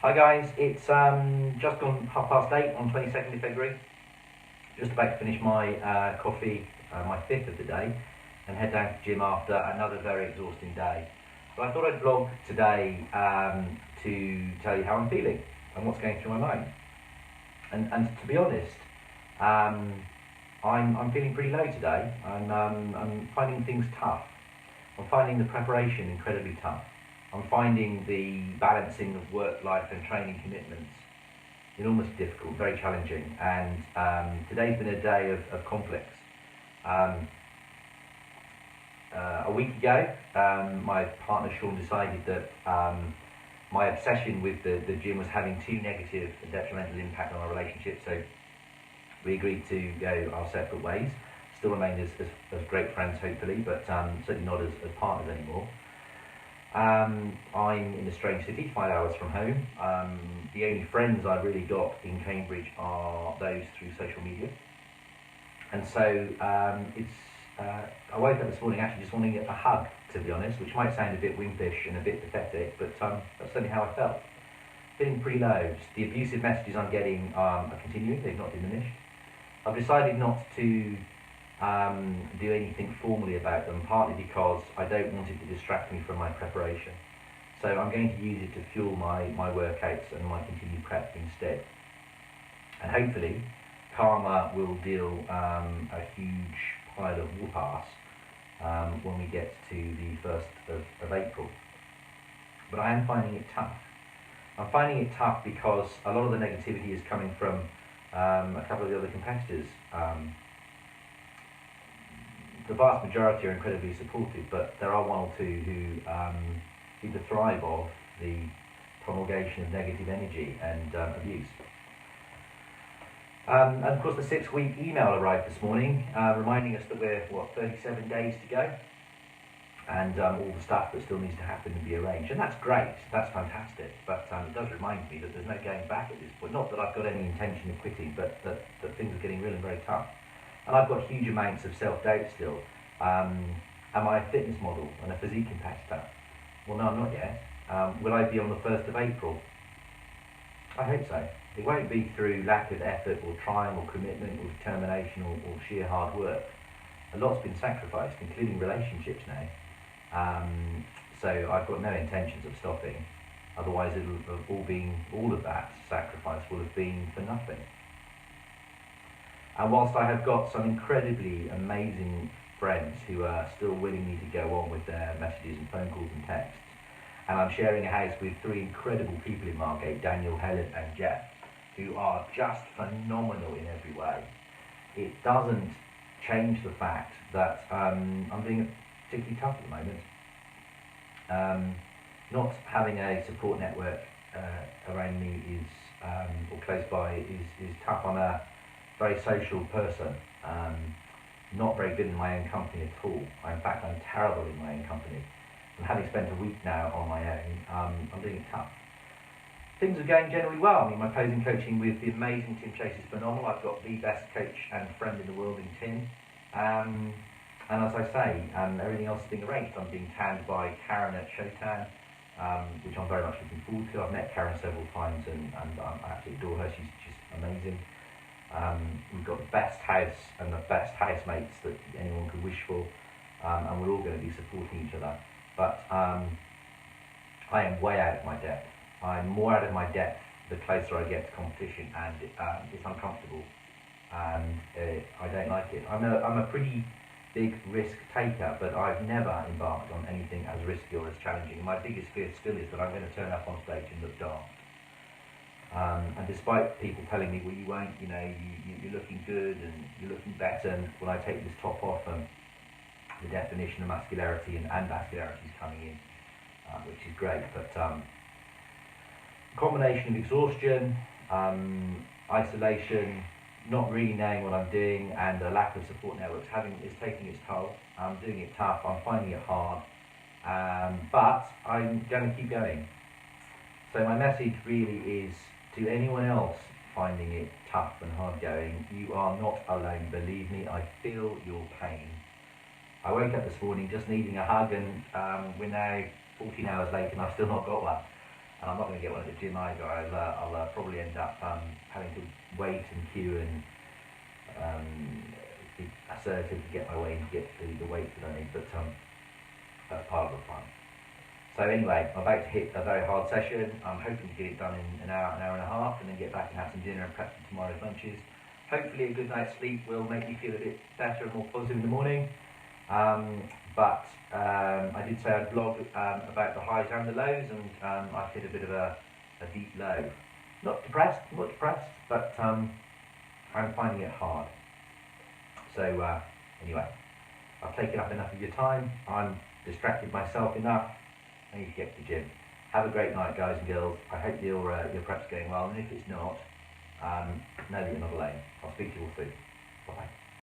Hi guys, it's just gone 8:30 on 22nd of February. Just about to finish my coffee, my fifth of the day, and head down to the gym after another very exhausting day. But I thought I'd vlog today to tell you how I'm feeling and what's going through my mind. And to be honest, I'm feeling pretty low today. I'm finding things tough. I'm finding the preparation incredibly tough. I'm finding the balancing of work, life and training commitments enormously difficult, very challenging, and today's been a day of conflicts. A week ago, my partner Sean decided that my obsession with the gym was having too negative and detrimental impact on our relationship, so we agreed to go our separate ways. Still remain as great friends, hopefully, but certainly not as partners anymore. I'm in a strange city, 5 hours from home. The only friends I've really got in Cambridge are those through social media. And so I woke up this morning actually just wanting a hug, to be honest, which might sound a bit wimpish and a bit pathetic, but that's certainly how I felt. Feeling pretty low. The abusive messages I'm getting are continuing, they've not diminished. I've decided not to do anything formally about them, partly because I don't want it to distract me from my preparation. So I'm going to use it to fuel my workouts and my continued prep instead. And hopefully, karma will deal a huge pile of whoop-ass when we get to the 1st of April. But I am finding it tough. I'm finding it tough because a lot of the negativity is coming from a couple of the other competitors. The vast majority are incredibly supportive, but there are one or two who seem to thrive off the promulgation of negative energy and abuse. And of course the 6-week email arrived this morning, reminding us that we're, 37 days to go, and all the stuff that still needs to happen and be arranged. And that's great, that's fantastic, but it does remind me that there's no going back at this point. Not that I've got any intention of quitting, but that things are getting really very tough. And I've got huge amounts of self-doubt still. Am I a fitness model and a physique competitor? Well, no, I'm not yet. Will I be on the 1st of April? I hope so. It won't be through lack of effort or trying or commitment or determination or sheer hard work. A lot's been sacrificed, including relationships now. So I've got no intentions of stopping. Otherwise, it'll have all of that sacrifice will have been for nothing. And whilst I have got some incredibly amazing friends who are still willing me to go on with their messages and phone calls and texts, and I'm sharing a house with 3 incredible people in Margate, Daniel, Helen and Jeff, who are just phenomenal in every way, it doesn't change the fact that I'm being particularly tough at the moment. Not having a support network around me is, or close by is tough. I'm a very social person, not very good in my own company at all. In fact, I'm terrible in my own company. And having spent a week now on my own, I'm doing it tough. Things are going generally well. I mean, my posing coaching with the amazing Tim Chase is phenomenal. I've got the best coach and friend in the world in Tim. And as I say, everything else is being arranged. I'm being tanned by Karen at Showtown, which I'm very much looking forward to. I've met Karen several times and I absolutely adore her. She's amazing. We've got the best house and the best housemates that anyone could wish for, and we're all going to be supporting each other. But I am way out of my depth. I'm more out of my depth the closer I get to competition, and it's uncomfortable, and I don't like it. I'm a pretty big risk taker, but I've never embarked on anything as risky or as challenging. My biggest fear still is that I'm going to turn up on stage and look daft. And despite people telling me, well, you won't, you're looking good and you're looking better, and when I take this top off, the definition of masculinity and vascularity is coming in, which is great. But combination of exhaustion, isolation, not really knowing what I'm doing, and a lack of support networks is taking its toll. I'm doing it tough, I'm finding it hard, but I'm going to keep going. So my message really is to anyone else finding it tough and hard going, you are not alone. Believe me, I feel your pain. I woke up this morning just needing a hug, and we're now 14 hours later and I've still not got one. and I'm not going to get one at the gym either. I'll probably end up having to wait and queue and be assertive to get my way and get the weights that I need, but that's part of the fun. So anyway, I'm about to hit a very hard session. I'm hoping to get it done in an hour and a half, and then get back and have some dinner and prep for tomorrow's lunches. Hopefully a good night's sleep will make me feel a bit better and more positive in the morning. But I did say I'd blog about the highs and the lows, and I've hit a bit of a deep low. Not depressed, but I'm finding it hard. So anyway, I've taken up enough of your time. I'm distracted myself enough. I need to get to the gym. Have a great night, guys and girls. I hope your prep's going well, and if it's not, know that you're not alone. I'll speak to you all soon. Bye.